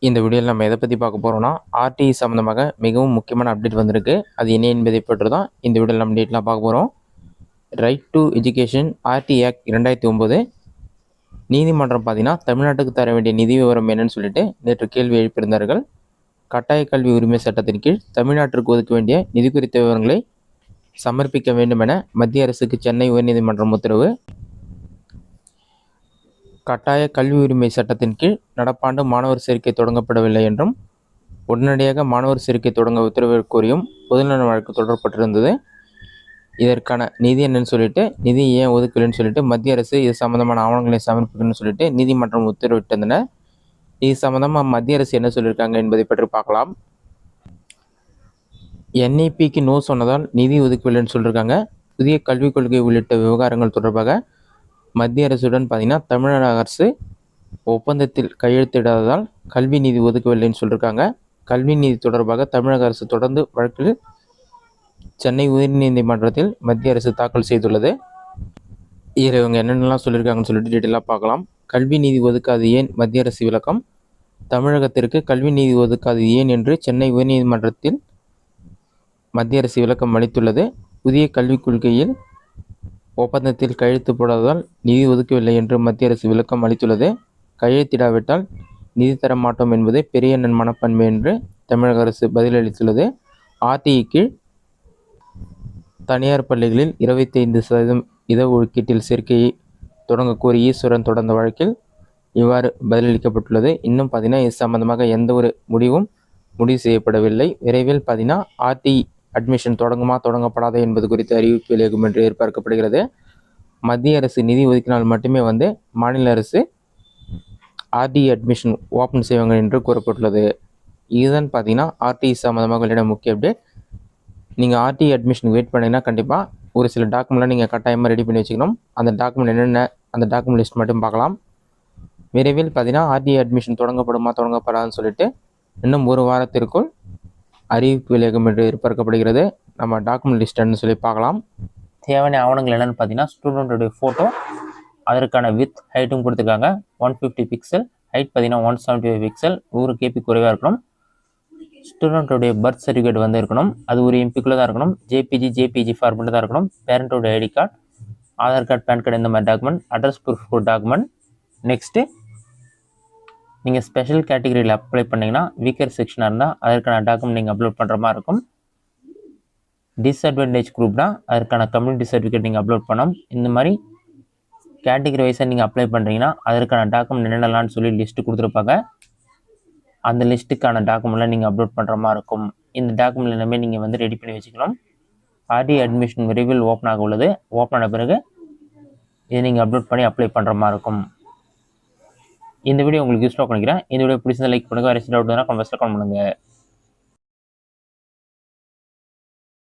இந்த வீடியோவில் நம்ம எதை பற்றி பார்க்க போகிறோம்னா ஆர்டிஇ சம்மந்தமாக மிகவும் முக்கியமான அப்டேட் வந்திருக்கு. அது என்ன என்பதை பற்றி தான் இந்த வீடியோவில் நம்ம டீட்டெயிலாக பார்க்க போகிறோம். Right to education RT act 2009 நீதிமன்றம் பார்த்தீங்கன்னா தமிழ்நாட்டுக்கு தர வேண்டிய நிதி விவரம் என்னன்னு சொல்லிட்டு நேற்று கேள்வி எழுப்பியிருந்தார்கள். கட்டாய கல்வி உரிமை சட்டத்தின் கீழ் தமிழ்நாட்டிற்கு ஒதுக்க வேண்டிய நிதி குறித்த விவரங்களை சமர்ப்பிக்க வேண்டும் என மத்திய அரசுக்கு சென்னை உயர்நீதிமன்றம் உத்தரவு. கட்டாய கல்வி உரிமை சட்டத்தின் கீழ் நடப்பாண்டு மாணவர் சேர்க்கை தொடங்கப்படவில்லை என்றும் உடனடியாக மாணவர் சேர்க்கை தொடங்க உத்தரவு கோரியும் பொதுநல வழக்கு தொடரப்பட்டிருந்தது. இதற்கான நிதி என்னன்னு சொல்லிட்டு நிதி ஏன் ஒதுக்கலைன்னு சொல்லிட்டு மத்திய அரசு இது சம்மந்தமான ஆவணங்களை சமர்ப்பிக்கணும்னு சொல்லிட்டு நீதிமன்றம் உத்தரவிட்டிருந்தன. இது சம்மந்தமாக மத்திய அரசு என்ன சொல்லியிருக்காங்க என்பதை பற்றி பார்க்கலாம். என்இபிக்கு நோ சொன்னதால் நிதி ஒதுக்கவில்லைன்னு சொல்லியிருக்காங்க. புதிய கல்விக் கொள்கை உள்ளிட்ட விவகாரங்கள் தொடர்பாக மத்திய அரசுடன் பார்த்தீங்கன்னா தமிழக அரசு ஒப்பந்தத்தில் கையெழுத்திடாததால் கல்வி நிதி ஒதுக்கவில்லைன்னு சொல்லியிருக்காங்க. கல்வி நிதி தொடர்பாக தமிழக அரசு தொடர்ந்து வழக்கில் சென்னை உயர்நீதிமன்றத்தில் மத்திய அரசு தாக்கல் செய்துள்ளது. இதில் இவங்க என்னென்னலாம் சொல்லியிருக்காங்கன்னு சொல்லிட்டு டீட்டெயிலாக பார்க்கலாம். கல்வி நிதி ஒதுக்காது ஏன் மத்திய அரசு விளக்கம். தமிழகத்திற்கு கல்வி நிதி ஒதுக்காது ஏன் என்று சென்னை உயர்நீதிமன்றத்தில் மத்திய அரசு விளக்கம் அளித்துள்ளது. புதிய கல்விக் கொள்கையில் ஒப்பந்தத்தில் கையெழுத்து போடாததால் நிதி ஒதுக்கவில்லை என்று மத்திய அரசு விளக்கம் அளித்துள்ளது. கையெழுத்திடாவிட்டால் நிதி தர மாட்டோம் என்பது பெரிய மனப்பான்மை என்று தமிழக அரசு பதிலளித்துள்ளது. ஆர்டிஇ கீழ் தனியார் பள்ளிகளில் 25% இடஒதுக்கீட்டில் சேர்க்கையை தொடங்க கோரி ஈஸ்வரன் தொடர்ந்த வழக்கில் இவ்வாறு பதிலளிக்கப்பட்டுள்ளது. இன்னும் பார்த்தீங்கன்னா இது சம்பந்தமாக எந்த ஒரு முடிவு செய்யப்படவில்லை. விரைவில் பார்த்தீங்கன்னா ஆர்டிஇ அட்மிஷன் தொடங்குமா தொடங்கப்படாதா என்பது குறித்து அறிவிப்பு வெளியாகும் என்று எதிர்பார்க்கப்படுகிறது. மத்திய அரசு நிதி ஒதுக்கினால் மட்டுமே மாநில அரசு ஆர்டிஇ அட்மிஷன் ஓப்பன் செய்வாங்க என்று கூறப்பட்டுள்ளது. இதுதான் பார்த்தீங்கன்னா ஆர்டிஇ சம்மந்தமாக வெளியிட முக்கிய அப்டேட். நீங்கள் ஆர்டிஇ அட்மிஷனுக்கு வெயிட் பண்ணிங்கன்னா கண்டிப்பாக ஒரு சில டாக்குமெண்ட்லாம் நீங்கள் கட்டாயமாக ரெடி பண்ணி வச்சுக்கணும். அந்த டாக்குமெண்ட் என்னென்ன அந்த டாக்குமெண்ட் லிஸ்ட் மட்டும் பார்க்கலாம். விரைவில் பார்த்தீங்கன்னா ஆர்டிஇ அட்மிஷன் தொடங்கப்படுமா தொடங்கப்படாதுன்னு சொல்லிட்டு இன்னும் ஒரு வாரத்திற்குள் அறிவிப்பு வெளியாகும் என்று எதிர்பார்க்கப்படுகிறது. நம்ம டாக்குமெண்ட் லிஸ்ட்னு சொல்லி பார்க்கலாம். தேவையான ஆவணங்கள் என்னென்னு பார்த்தீங்கன்னா ஸ்டூடெண்ட்டுடைய ஃபோட்டோ, அதற்கான வித் ஹைட்டும் கொடுத்துருக்காங்க. 150 பிக்சல், ஹைட் பார்த்தீங்கன்னா 175 பிக்சல், 100 கேபி குறைவாக இருக்கணும். ஸ்டூடெண்ட்டுடைய பர்த் சர்டிஃபிகேட் இருக்கணும். அது ஒரு எம்பிக்குள்ளே தான் இருக்கணும். ஜேபிஜி ஃபார்மெட்டு தான் இருக்கணும். பேரண்ட்டோட ID card, Aadhaar card, PAN card இந்த மாதிரி document, address proof document. Next நீங்கள் ஸ்பெஷல் கேட்டகரியில் அப்ளை பண்ணிங்கன்னா வீக்கர் செக்ஷனாக இருந்தால் அதற்கான டாக்குமெண்ட் நீங்கள் அப்லோட் பண்ணுற மாதிரி இருக்கும். டிஸ்அட்வான்டேஜ் குரூப்னா அதற்கான கம்யூனிட்டி சர்டிஃபிகேட் நீங்கள் அப்லோட் பண்ணணும். இந்த மாதிரி கேட்டகரி வைஸாக நீங்கள் அப்ளை பண்ணுறீங்கன்னா அதற்கான டாக்குமெண்ட் என்னென்னலான்னு சொல்லி லிஸ்ட்டு கொடுத்துருப்பாங்க. அந்த லிஸ்ட்டுக்கான டாக்குமெண்ட்லாம் நீங்கள் அப்லோட் பண்ணுற மாதிரி இருக்கும். இந்த டாக்குமெண்ட் எல்லாமே நீங்கள் ரெடி பண்ணி வச்சுக்கணும். ஆர்டிஇ அட்மிஷன் விரைவில் ஓப்பன் ஆக உள்ளது. ஓப்பன் ஆன பிறகு இதை நீங்கள் அப்லோட் பண்ணி அப்ளை பண்ணுற மாதிரி இருக்கும். இந்த வீடியோ உங்களுக்கு யூஸ்ஃபுல்லாக பண்ணிக்கிறேன். இந்த வீடியோ பிடிச்சதை லைக் பண்ணுங்கள். வேறு டவுட் கமெண்ட்ஸில் கமெண்ட் பண்ணுங்கள்.